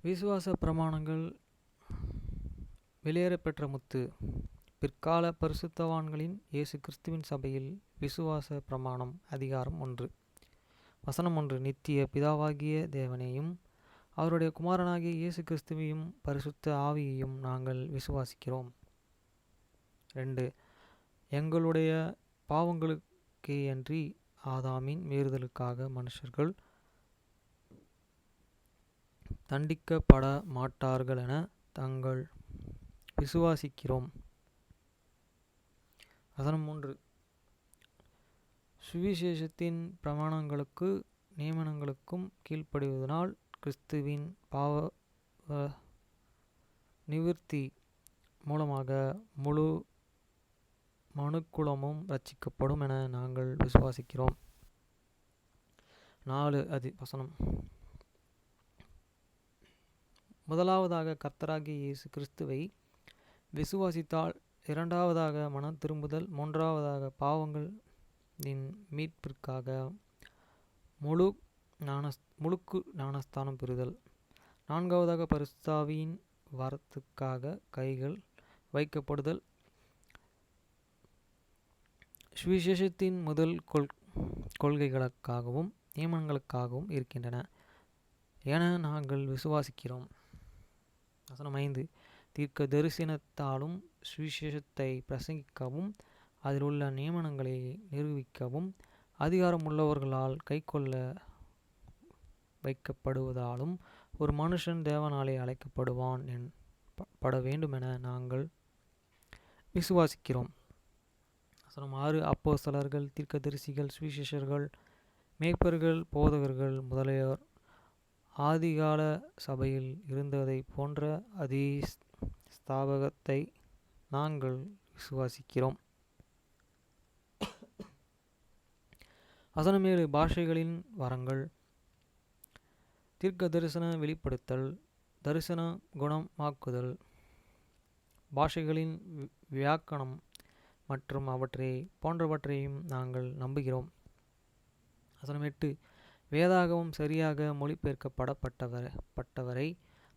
விசுவாச பிரமாணங்கள் வெளியேறப்பெற்ற முத்து. பிற்கால பரிசுத்தவான்களின் இயேசு கிறிஸ்துவின் சபையில் விசுவாச பிரமாணம். அதிகாரம் 1. வசனம் 1. நித்திய பிதாவாகிய தேவனையும் அவருடைய குமாரனாகிய இயேசு கிறிஸ்துவையும் பரிசுத்த ஆவியையும் நாங்கள் விசுவாசிக்கிறோம். 2. எங்களுடைய பாவங்களுக்கேயன்றி ஆதாமின் மீறுதலுக்காக மனுஷர்கள் தண்டிக்கப்பட மாட்டார்களென தாங்கள் விசுவாசிக்கிறோம். வசனம் 3. சுவிசேஷத்தின் பிரமாணங்களுக்கு நியமனங்களுக்கும் கீழ்ப்படிவதனால் கிறிஸ்துவின் பாவ நிவிர்த்தி மூலமாக முழு மனுக்குலமும் ரட்சிக்கப்படும் என நாங்கள் விசுவாசிக்கிறோம். 4. வசனம். முதலாவதாக கர்த்தராகிய இயேசு கிறிஸ்துவை விசுவாசித்தால், இரண்டாவதாக மனம் திரும்புதல், மூன்றாவதாக பாவங்களின் மீட்பிற்காக முழுக்கு ஞானஸ்தானம் பெறுதல், நான்காவதாக பரிசுத்தாவியின் வரத்துக்காக கைகள் வைக்கப்படுதல் சுவிசேஷத்தின் முதல் கொள்கைகளுக்காகவும் நியமனங்களுக்காகவும் இருக்கின்றன என நாங்கள் விசுவாசிக்கிறோம். வசனம் 5. தீர்க்க தரிசனத்தாலும் சுவிசேஷத்தை பிரசங்கிக்கவும் அதில் உள்ள நியமனங்களை நிரூபிக்கவும் அதிகாரமுள்ளவர்களால் கைக்கொள்ள வைக்கப்படுவதாலும் ஒரு மனுஷன் தேவனாலே அழைக்கப்படுவான் பட வேண்டுமென நாங்கள் விசுவாசிக்கிறோம். வசனம் 6. அப்போஸ்தலர்கள், தீர்க்கதரிசிகள், சுவிசேஷர்கள், மேய்ப்பர்கள், போதகர்கள் முதலியோர் ஆதிகால சபையில் இருந்ததை போன்ற ஸ்தாபகத்தை நாங்கள் விசுவாசிக்கிறோம். வசனம் 7. பாஷைகளின் வரங்கள், தீர்க்க தரிசன வெளிப்படுத்தல், தரிசன குணமாக்குதல், பாஷைகளின் வியாக்கணம் மற்றும் போன்றவற்றையும் நாங்கள் நம்புகிறோம். வசனம் 8. வேதாகமம் சரியாக மொழிபெயர்க்கப்பட்டவரை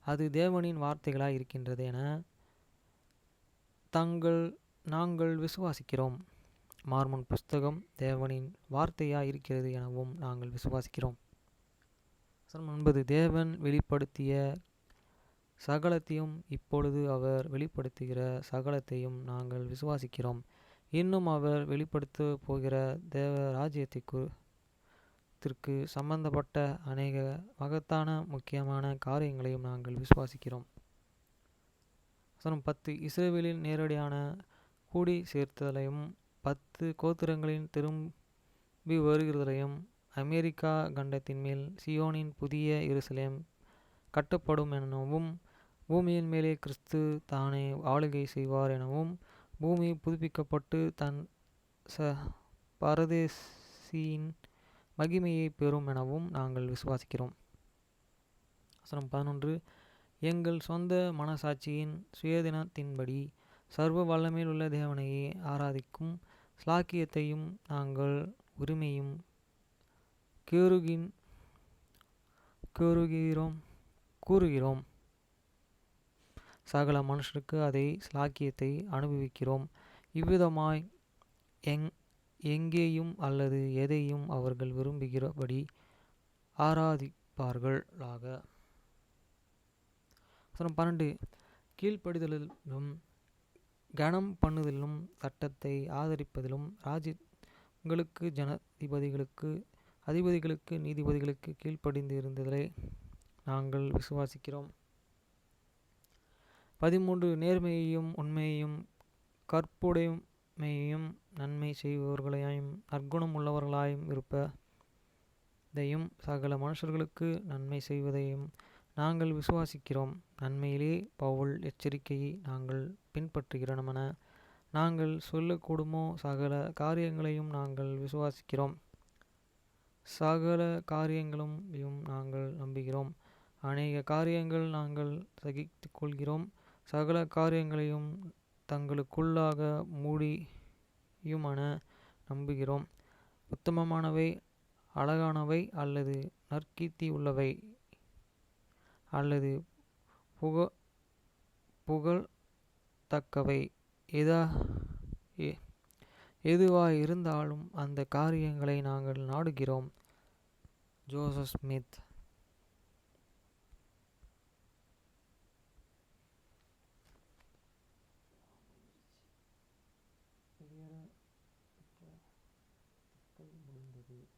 அது தேவனின் வார்த்தைகளாய் இருக்கின்றது என நாங்கள் விசுவாசிக்கிறோம். மார்மன் புஸ்தகம் தேவனின் வார்த்தையாய் இருக்கிறது எனவும் நாங்கள் விசுவாசிக்கிறோம். வசனம் 9. தேவன் வெளிப்படுத்திய சகலத்தையும் இப்பொழுது அவர் வெளிப்படுத்துகிற சகலத்தையும் நாங்கள் விசுவாசிக்கிறோம். இன்னும் அவர் வெளிப்படுத்த போகிற தேவ ராஜ்யத்திற்கு சம்பந்தப்பட்ட அநேக மகத்தான முக்கியமான காரியங்களையும் நாங்கள் விசுவாசிக்கிறோம். வசனம் 10. இஸ்ரவேலின் நேரடியான கூடி சேர்த்தலையும் 10 கோத்திரங்களின் திரும்பி வருகிறதையும் அமெரிக்கா கண்டத்தின் மேல் சியோனின் புதிய எருசலேம் கட்டப்படும் எனவும் பூமியின் மேலே கிறிஸ்து தானே ஆளுகை செய்வார் எனவும் பூமி புதுப்பிக்கப்பட்டு தன் பரதேசியின் மகிமையை பெறும் எனவும் நாங்கள் விசுவாசிக்கிறோம். வசனம் 11. எங்கள் சொந்த மனசாட்சியின் சுயதினத்தின்படி சர்வ வல்லமையில் உள்ள தேவனையே ஆராதிக்கும் ஸ்லாக்கியத்தையும் நாங்கள் உரிமையும் கூறுகிறோம். சகல மனுஷருக்கு அதை ஸ்லாக்கியத்தை அனுபவிக்கிறோம். இவ்விதமாய் எங்கேயும் அல்லது எதையும் அவர்கள் விரும்புகிறபடி ஆராதிப்பார்களாக. வசனம் 12. கீழ்ப்படிதலிலும் கனம் பண்ணுதலிலும் சட்டத்தை ஆதரிப்பதிலும் ராஜ்யங்களுக்கு ஜனாதிபதிகளுக்கு அதிபதிகளுக்கு நீதிபதிகளுக்கு கீழ்ப்படிந்து இருந்ததை நாங்கள் விசுவாசிக்கிறோம். 13. நேர்மையையும் உண்மையையும் கற்புடைமையையும் நன்மை செய்பவர்களாயும் நற்குணம் உள்ளவர்களாயும் இருப்பதையும் சகல மனுஷர்களுக்கு நன்மை செய்வதையும் நாங்கள் விசுவாசிக்கிறோம். நன்மையிலே பவுல் எச்சரிக்கையை நாங்கள் பின்பற்றுகிறோம் என நாங்கள் சொல்லக்கூடுமோ சகல காரியங்களையும் நாங்கள் விசுவாசிக்கிறோம். சகல காரியங்களையும் நாங்கள் நம்புகிறோம். அநேக காரியங்கள் நாங்கள் சகித்து கொள்கிறோம். சகல காரியங்களையும் தங்களுக்குள்ளாக மூடியுமென நம்புகிறோம். உத்தமமானவை, அழகானவை அல்லது நற்கீர்த்தி உள்ளவை அல்லது புக புகழ்த்தக்கவை எதா எ- எதுவாயிருந்தாலும் அந்த காரியங்களை நாங்கள் நாடுகிறோம். Joseph Smith. முடிந்தது.